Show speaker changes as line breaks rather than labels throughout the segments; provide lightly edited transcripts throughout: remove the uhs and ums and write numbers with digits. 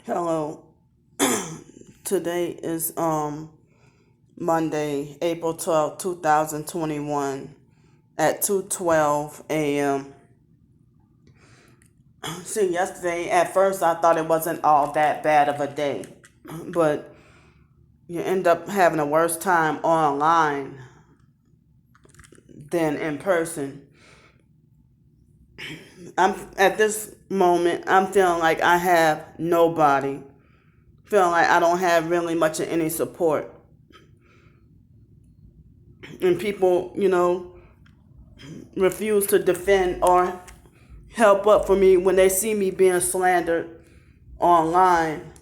Hello. Today is Monday, April 12th, 2021 at 2:12 a.m. See, yesterday at first I thought it wasn't all that bad of a day, but you end up having a worse time online than in person. I'm at this moment I'm feeling like I have nobody. Feeling like I don't have really much of any support. And people, refuse to defend or help up for me when they see me being slandered online.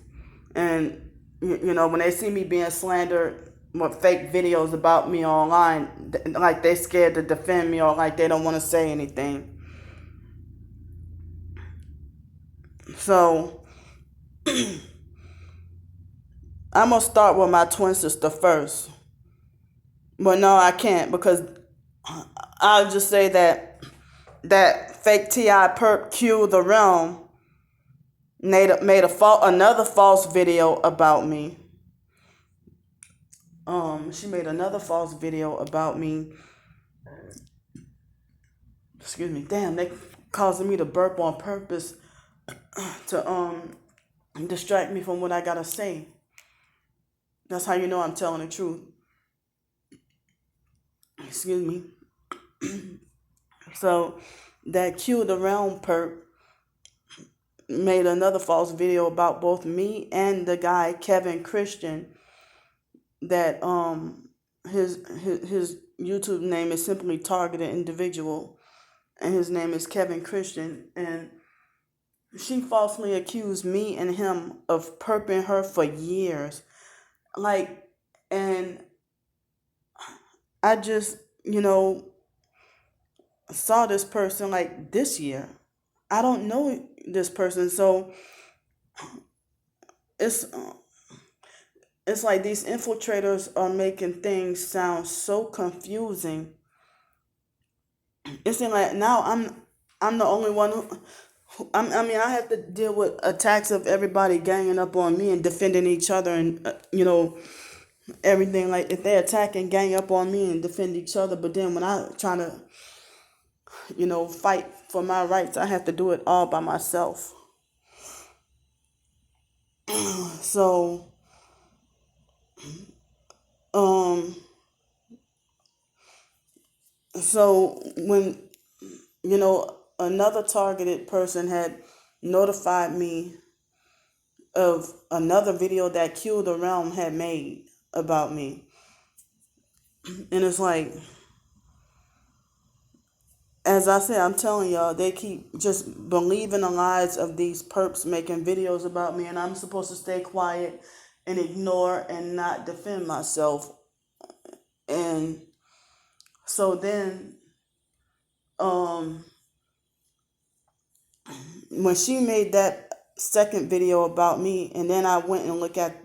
And, when they see me being slandered with fake videos about me online, like they scared to defend me or like they don't want to say anything. So I'm going to start with my twin sister first. But no, I can't because I'll just say that fake T.I. perp Q the realm another false video about me. She made another false video about me. Excuse me. Damn, they causing me to burp on purpose to distract me from what I gotta say. That's how you know I'm telling the truth. Excuse me. So that Q the realm perp made another false video about both me and the guy Kevin Christian that his YouTube name is simply Targeted Individual, and his name is Kevin Christian, and she falsely accused me and him of perping her for years. Like, and I just, saw this person like this year. I don't know this person, so it's it's like these infiltrators are making things sound so confusing. It seems like now I'm the only one I have to deal with attacks of everybody ganging up on me and defending each other and everything. Like if they attack and gang up on me and defend each other, but then when I try to fight for my rights, I have to do it all by myself. So um so when another targeted person had notified me of another video that Q the Realm had made about me. And it's like, as I said, I'm telling y'all, they keep just believing the lies of these perps making videos about me, and I'm supposed to stay quiet and ignore and not defend myself. And so then, um, when she made that second video about me, and then I went and looked at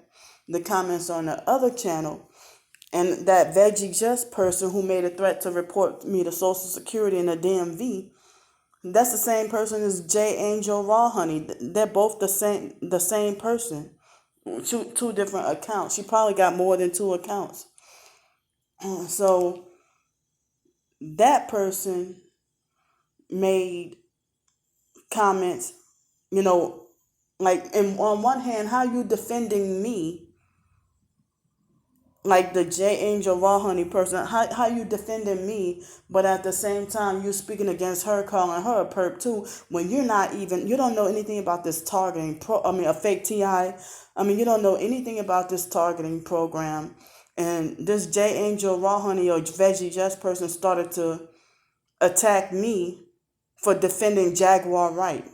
the comments on the other channel, and that Veggie Jess person who made a threat to report me to Social Security in the DMV, that's the same person as J Angel Raw Honey. They're both the same person. Two different accounts. She probably got more than two accounts. So that person made comments, like on one hand, how you defending me, like the J Angel Raw Honey person, how you defending me, but at the same time you speaking against her, calling her a perp too, when you don't know anything about this targeting a fake TI. You don't know anything about this targeting program. And this J Angel Raw Honey or Veggie Jess person started to attack me for defending Jaguar Wright.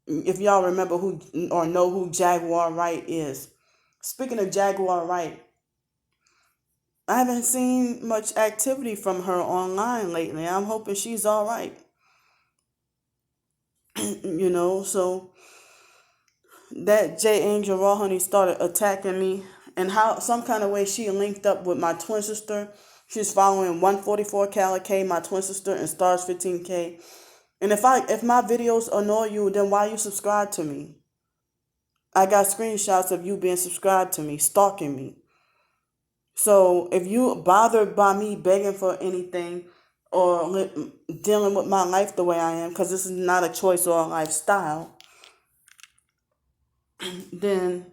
If y'all remember who or know who Jaguar Wright is. Speaking of Jaguar Wright, I haven't seen much activity from her online lately. I'm hoping she's all right. So that J Angel Raw Honey started attacking me, and how some kind of way she linked up with my twin sister. She's following 144 Cali K, my twin sister, and Stars 15K. And if my videos annoy you, then why you subscribe to me? I got screenshots of you being subscribed to me, stalking me. So if you bothered by me begging for anything or dealing with my life the way I am, because this is not a choice or a lifestyle, then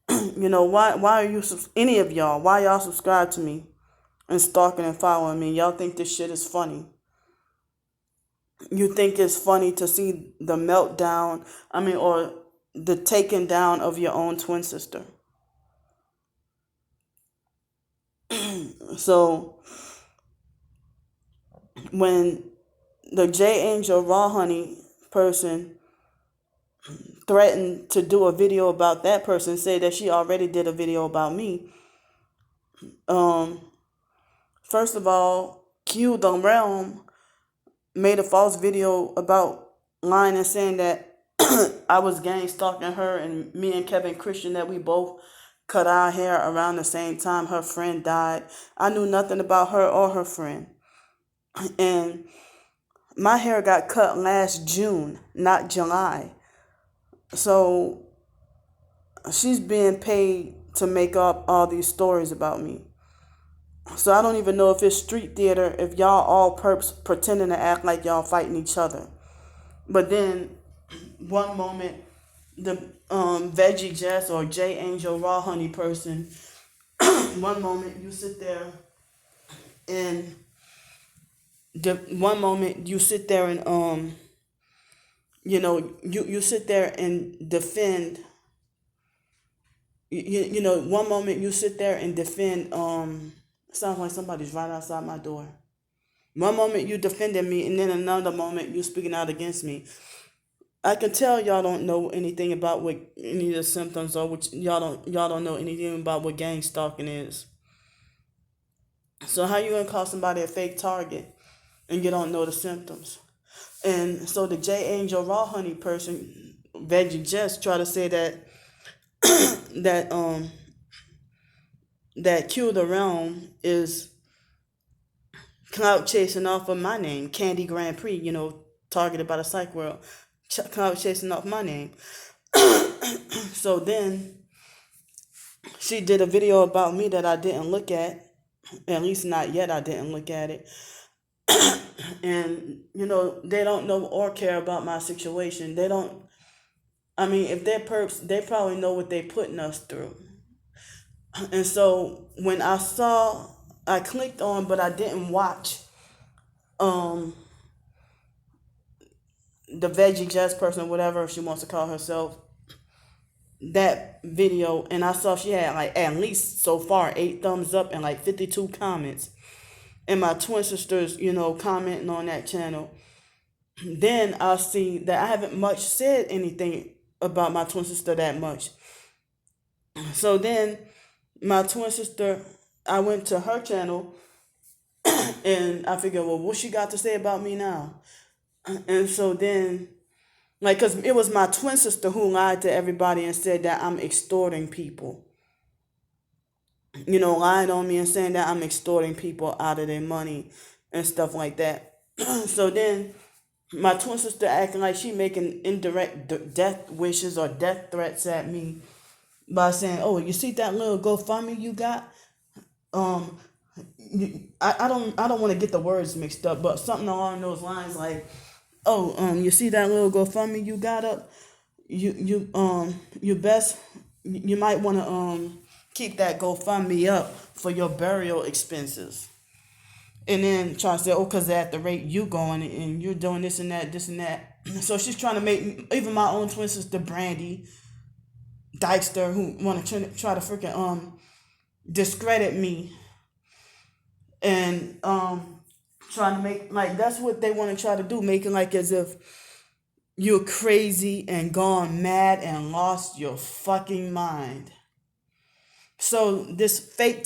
why are you any of y'all, why y'all subscribe to me and stalking and following me? Y'all think this shit is funny. You think it's funny to see the meltdown, or the taking down of your own twin sister. So when the J Angel Raw Honey person threatened to do a video about that person, say that she already did a video about me, first of all, Q the Realm made a false video about lying and saying that I was gang stalking her, and me and Kevin Christian, that we both cut our hair around the same time her friend died. I knew nothing about her or her friend. And my hair got cut last June, not July. So she's being paid to make up all these stories about me. So I don't even know if it's street theater, if y'all all perps pretending to act like y'all fighting each other. But then one moment, the Veggie Jess or J Angel Raw Honey person, one moment you sit there and you sit there and you sit there and defend. One moment you sit there and defend. Sounds like somebody's right outside my door. One moment you defending me, and then another moment you speaking out against me. I can tell y'all don't know anything about what any of the symptoms, or which y'all don't know anything about what gang stalking is. So how you gonna call somebody a fake target and you don't know the symptoms? And so the J Angel Raw Honey person, Veggie Jess, try to say that that Q the Realm is clout chasing off of my name, Candy Grandpre, targeted by the PsychWorld, clout chasing off my name. So then she did a video about me that I didn't look at least not yet. I didn't look at it. And they don't know or care about my situation. They don't. If they're perps, they probably know what they're putting us through. And so when I clicked on, but I didn't watch the Veggie Jess person, whatever she wants to call herself, that video, and I saw she had like at least so far 8 thumbs up and like 52 comments, and my twin sisters, commenting on that channel. Then I see that I haven't much said anything about my twin sister that much. So then my twin sister, I went to her channel and I figured, well, what she got to say about me now? And so then, because it was my twin sister who lied to everybody and said that I'm extorting people. Lying on me and saying that I'm extorting people out of their money and stuff like that. So then my twin sister acting like she making indirect death wishes or death threats at me by saying, "Oh, you see that little GoFundMe you got? I don't want to get the words mixed up, but something along those lines like, oh, you see that little GoFundMe you got up? You might want to keep that GoFundMe up for your burial expenses." And then try to say, oh, because at the rate you going and you're doing this and that. So she's trying to make even my own twin sister, Brandy Dykester, who want to try to freaking discredit me and trying to make, like, that's what they want to try to do, making like as if you're crazy and gone mad and lost your fucking mind. So this fake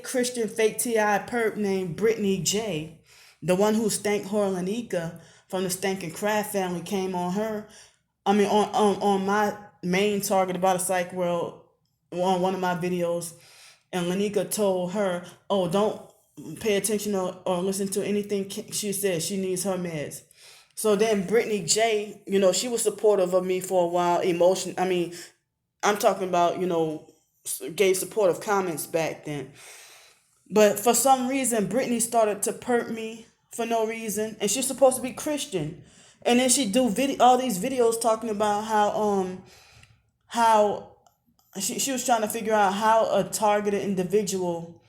Christian, fake T.I. perp named Brittany J, the one who stank Horlanika from the Stankin' Craft family, came on her. On my main target about a psych world on one of my videos, and Lanika told her, "Oh, don't pay attention or listen to anything she says. She needs her meds." So then Brittany J, she was supportive of me for a while. I'm talking about, gave supportive comments back then. But for some reason, Brittany started to perp me for no reason, and she's supposed to be Christian. And then she do all these videos talking about how she was trying to figure out how a targeted individual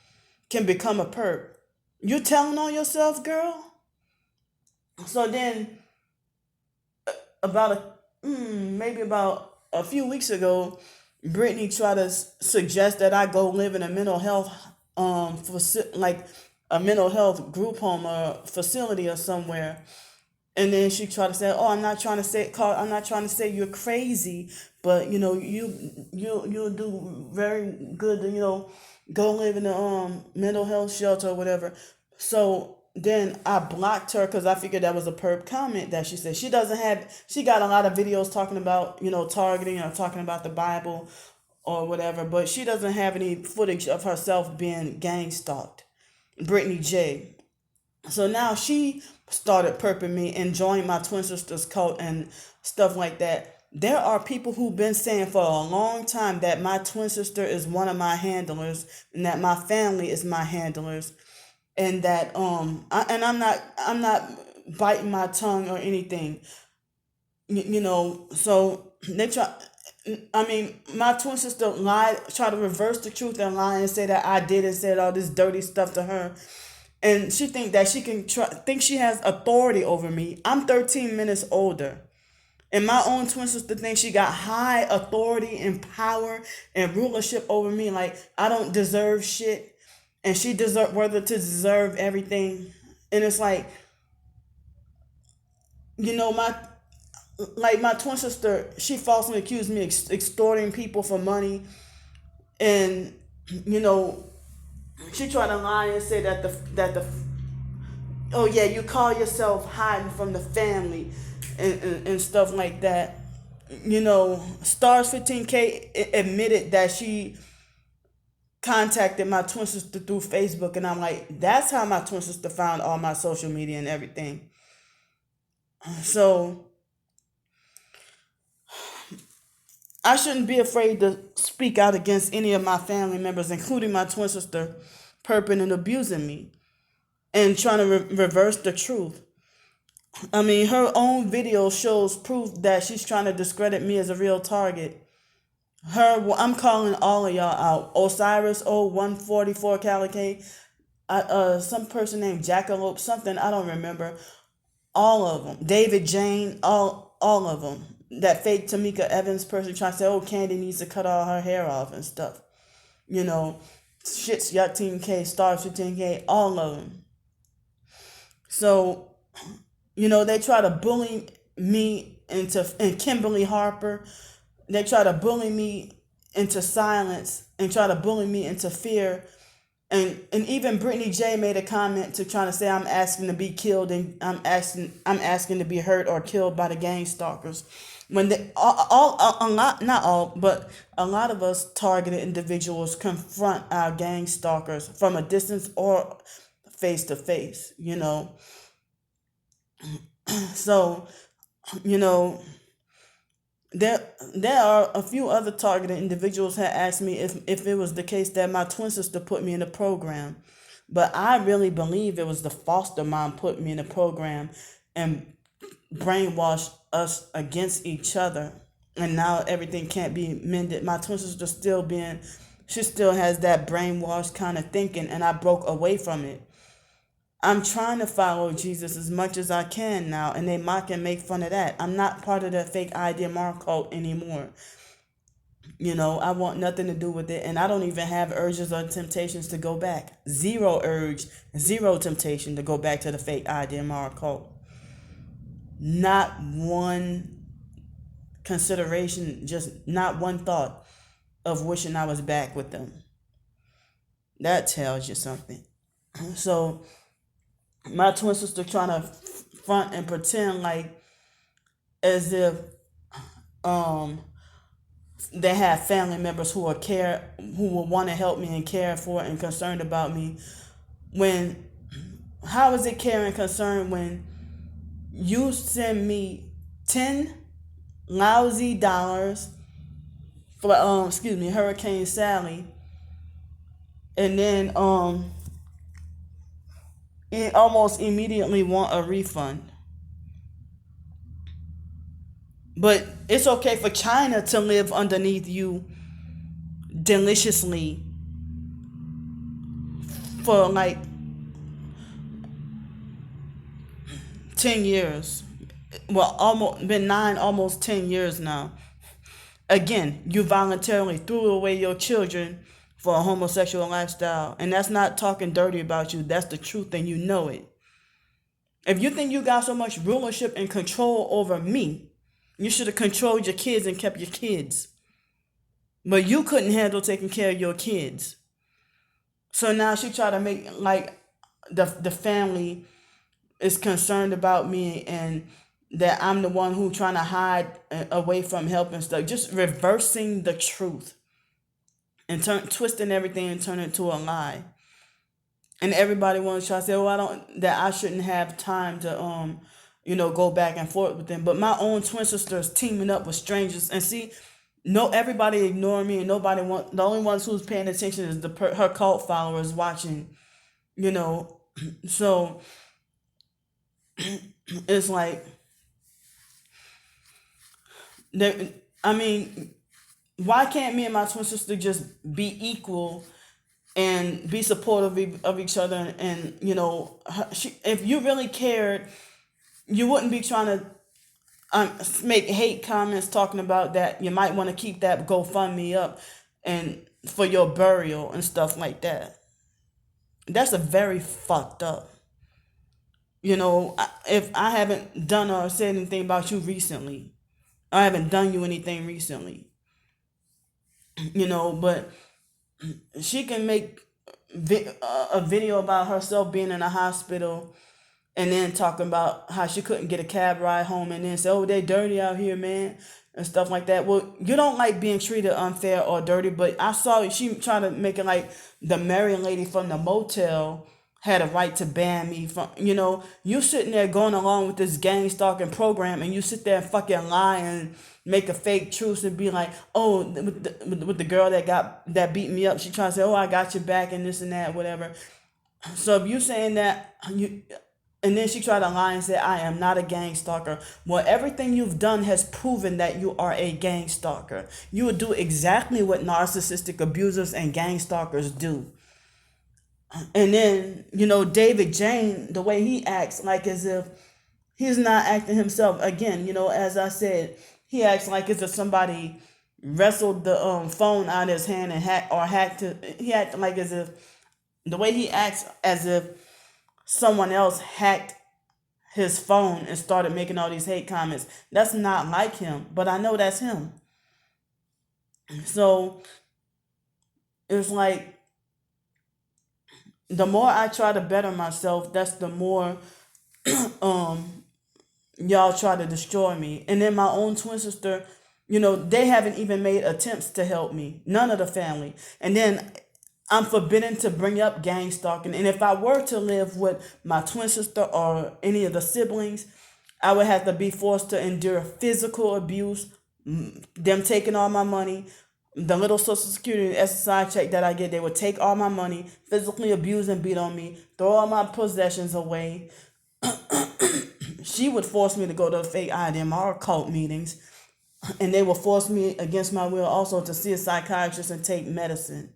can become a perp. You telling on yourself, girl? So then about maybe about a few weeks ago, Brittany tried to suggest that I go live in a mental health like a mental health group home or facility or somewhere. And then she tried to say, "Oh, I'm not trying to say you're crazy, but you'll do very good. Go live in a mental health shelter or whatever." So then I blocked her because I figured that was a perp comment that she said. She got a lot of videos talking about targeting or talking about the Bible or whatever, but she doesn't have any footage of herself being gang stalked. Brittany J. So now she started perping me and joined my twin sister's cult and stuff like that. There are people who've been saying for a long time that my twin sister is one of my handlers and that my family is my handlers, and that I'm not biting my tongue or anything. So they try. I mean, my twin sister try to reverse the truth and lie and say that I did and said all this dirty stuff to her, and she think that she can think she has authority over me. I'm 13 minutes older, and my own twin sister thinks she got high authority and power and rulership over me. Like I don't deserve shit, and she deserve everything. And it's like, my my twin sister, she falsely accused me extorting people for money, and you know she tried to lie and say that the oh yeah, you call yourself hiding from the family and stuff like that. Stars 15K admitted that she contacted my twin sister through Facebook, and I'm like, that's how my twin sister found all my social media and everything. So I shouldn't be afraid to speak out against any of my family members, including my twin sister, perping and abusing me and trying to reverse the truth. I mean, her own video shows proof that she's trying to discredit me as a real target. I'm calling all of y'all out. Osiris 0144 Calicate, some person named Jackalope, something I don't remember. All of them. David Jane, all of them. That fake Tamika Evans person trying to say, oh, Candy needs to cut all her hair off and stuff. Shit's Yacht Team K, Stars 15K, all of them. So, they try to bully me and Kimberly Harper, they try to bully me into silence and try to bully me into fear. And even Brittany J made a comment to trying to say I'm asking to be killed and I'm asking to be hurt or killed by the gang stalkers. When a lot, not all, but a lot of us targeted individuals confront our gang stalkers from a distance or face to face, So, there are a few other targeted individuals had asked me if it was the case that my twin sister put me in the program. But I really believe it was the foster mom put me in the program and brainwashed us against each other. And now everything can't be mended. My twin sister she still has that brainwashed kind of thinking, and I broke away from it. I'm trying to follow Jesus as much as I can now, and they mock and make fun of that. I'm not part of the fake IDMR cult anymore. I want nothing to do with it, and I don't even have urges or temptations to go back. Zero urge, zero temptation to go back to the fake IDMR cult. Not one consideration, just not one thought of wishing I was back with them. That tells you something. So my twin sister trying to front and pretend like as if they have family members who will want to help me and care for and concerned about me. How is it care and concern when you send me 10 lousy dollars for Hurricane Sally, and then it almost immediately want a refund. But it's okay for China to live underneath you deliciously for like 10 years. Well, almost been 9, almost 10 years now. Again, you voluntarily threw away your children for a homosexual lifestyle. And that's not talking dirty about you. That's the truth, and you know it. If you think you got so much rulership and control over me, you should have controlled your kids and kept your kids. But you couldn't handle taking care of your kids. So now she tried to make like the family is concerned about me, and that I'm the one who trying to hide away from help and stuff. Just reversing the truth and twisting everything and turn it to a lie. And everybody wants to try to say, "Oh, I shouldn't have time to go back and forth with them." But my own twin sisters teaming up with strangers, and see, no, everybody ignoring me, and the only ones who's paying attention is her cult followers watching. So it's like, why can't me and my twin sister just be equal and be supportive of each other? And if you really cared, you wouldn't be trying to make hate comments talking about that. You might want to keep that GoFundMe up and for your burial and stuff like that. That's a very fucked up. If I haven't done or said anything about you recently, I haven't done you anything recently, but she can make a video about herself being in a hospital and then talking about how she couldn't get a cab ride home, and then say, "Oh, they dirty out here, man," and stuff like that. Well, you don't like being treated unfair or dirty, but I saw she trying to make it like the married lady from the motel had a right to ban me from, you sitting there going along with this gang stalking program, and you sit there and fucking lie and make a fake truce and be like, "Oh, with the girl that beat me up, she trying to say, oh, I got your back and this and that, whatever." So if you saying that, and then she tried to lie and say, "I am not a gang stalker." Well, everything you've done has proven that you are a gang stalker. You would do exactly what narcissistic abusers and gang stalkers do. And then, David Jane, the way he acts, like as if he's not acting himself. Again, as I said, he acts like as if somebody wrestled the phone out of his hand and hacked it. He acted like as if the way he acts, as if someone else hacked his phone and started making all these hate comments. That's not like him, but I know that's him. So it's like, the more I try to better myself, that's the more y'all try to destroy me. And then my own twin sister, they haven't even made attempts to help me. None of the family. And then I'm forbidden to bring up gang stalking. And if I were to live with my twin sister or any of the siblings, I would have to be forced to endure physical abuse, them taking all my money. The little Social Security SSI check that I get, they would take all my money, physically abuse and beat on me, throw all my possessions away. She would force me to go to the fake IDMR cult meetings, and they would force me against my will also to see a psychiatrist and take medicine.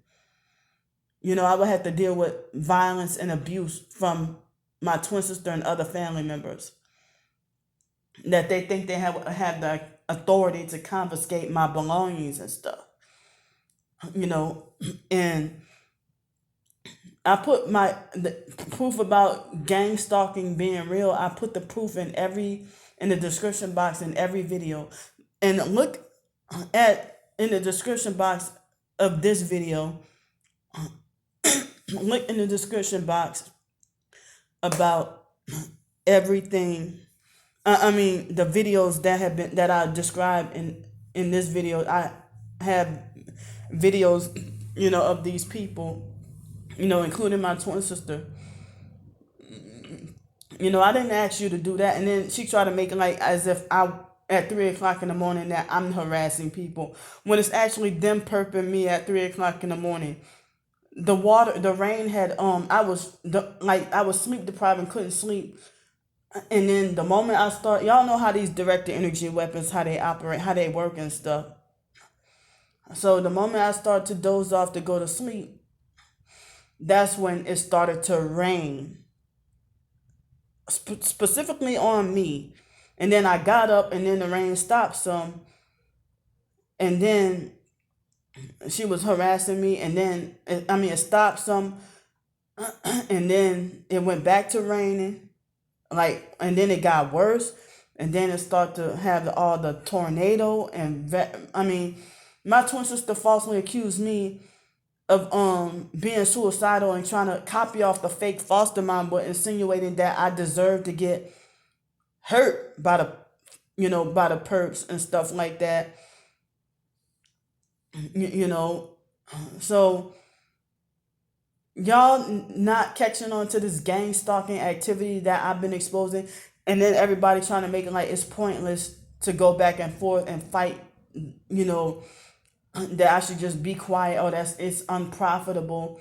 I would have to deal with violence and abuse from my twin sister and other family members, that they think they have the authority to confiscate my belongings and stuff. And I put the proof about gang stalking being real. I put the proof in the description box in every video. And look in the description box of this video. Look in the description box about everything. The videos that I described in this video. I have videos, of these people, including my twin sister. I didn't ask you to do that. And then she tried to make it like as if I at 3 o'clock in the morning that I'm harassing people when it's actually them perping me at 3 o'clock in the morning. The rain had I was sleep deprived and couldn't sleep. And then the moment I start, y'all know how these directed energy weapons, how they operate, how they work and stuff. So the moment I start to doze off to go to sleep, that's when it started to rain, specifically on me. And then I got up, and then the rain stopped some, and then she was harassing me, and then it stopped some, and then it went back to raining, and then it got worse, and then it started to have all the tornado my twin sister falsely accused me of being suicidal and trying to copy off the fake foster mom, but insinuating that I deserved to get hurt by the perps and stuff like that. You know, so y'all not catching on to this gang stalking activity that I've been exposing, and then everybody trying to make it like it's pointless to go back and forth and fight, that I should just be quiet, or it's unprofitable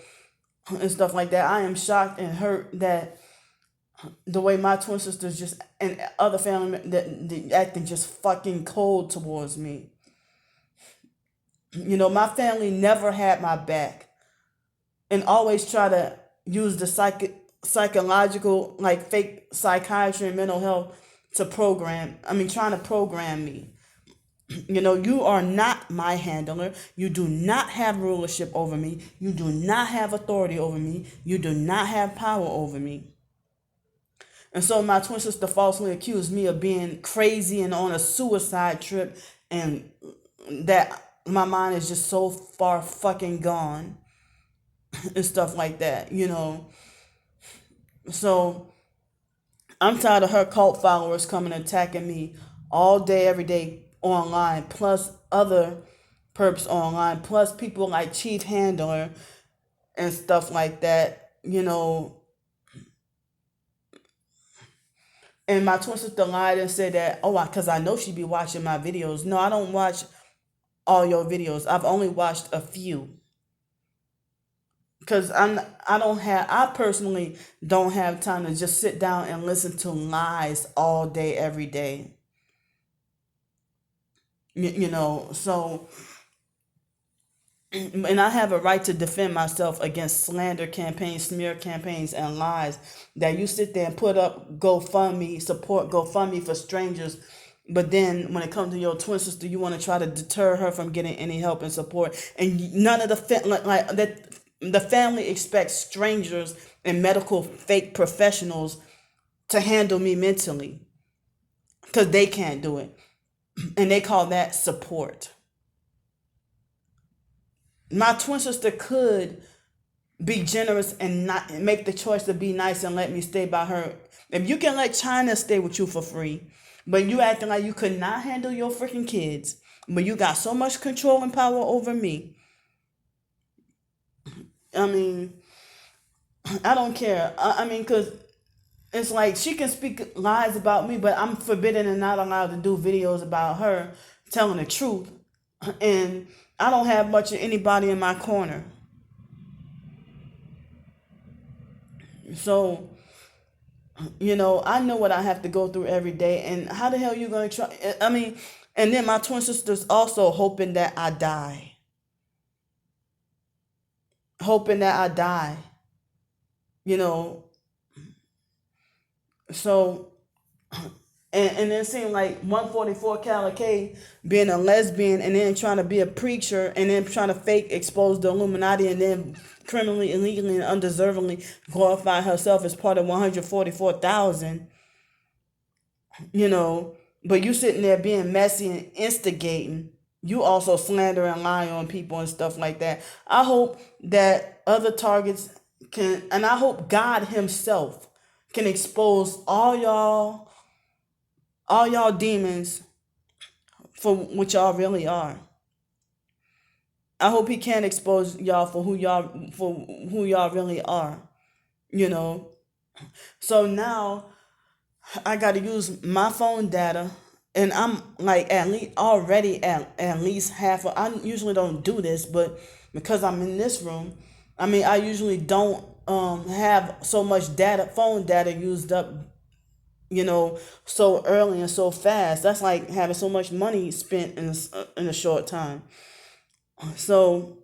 and stuff like that. I am shocked and hurt that the way my twin sisters just and other family that they acting just fucking cold towards me. My family never had my back and always try to use the psychological, like fake psychiatry and mental health trying to program me. You are not my handler. You do not have rulership over me. You do not have authority over me. You do not have power over me. And so my twin sister falsely accused me of being crazy and on a suicide trip, and that my mind is just so far fucking gone and stuff like that, So I'm tired of her cult followers coming attacking me all day, every day online, plus other perps online, plus people like Chief Handler and stuff like that, And my twin sister lied and said that, because I know she be watching my videos. No, I don't watch all your videos. I've only watched a few. Because I personally don't have time to just sit down and listen to lies all day, every day. So, and I have a right to defend myself against slander campaigns, smear campaigns, and lies that you sit there and put up GoFundMe, support GoFundMe for strangers. But then when it comes to your twin sister, you want to try to deter her from getting any help and support. And none of the family expects strangers and medical fake professionals to handle me mentally, because they can't do it. And they call that support. My twin sister could be generous and not make the choice to be nice and let me stay by her. If you can let China stay with you for free, but you acting like you could not handle your freaking kids, but you got so much control and power over me. I don't care. Because it's like she can speak lies about me, but I'm forbidden and not allowed to do videos about her telling the truth. And I don't have much of anybody in my corner. So, I know what I have to go through every day. And how the hell are you going to try? And then my twin sister's also hoping that I die. So, and it seemed like 144 Calico being a lesbian and then trying to be a preacher and then trying to fake expose the Illuminati and then criminally, illegally, and undeservingly glorify herself as part of 144,000. But you sitting there being messy and instigating. You also slander and lie on people and stuff like that. I hope that other targets can, and I hope God himself can expose all y'all demons for what y'all really are. I hope he can expose y'all for who y'all really are. So now I got to use my phone data, and I'm like at least already at least half. I usually don't do this, but because I'm in this room, I mean, I usually don't have so much data, phone data used up, so early and so fast. That's like having so much money spent in a short time. So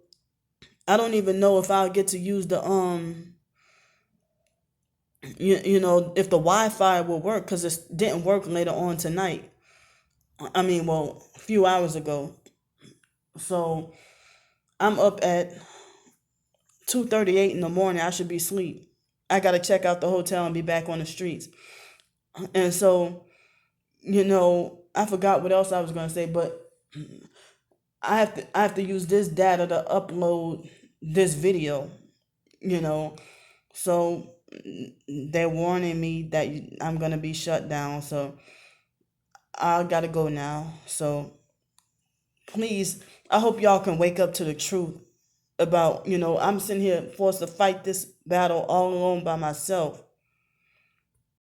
I don't even know if I'll get to use the if the Wi-Fi will work, because it didn't work later on tonight. I mean, well, a few hours ago. So I'm up at 2:38 in the morning. I should be asleep. I gotta check out the hotel and be back on the streets. And so, I forgot what else I was gonna say, but I have to use this data to upload this video. You know, so they're warning me that I'm gonna be shut down. So I gotta go now. So please, I hope y'all can wake up to the truth about, I'm sitting here forced to fight this battle all alone by myself.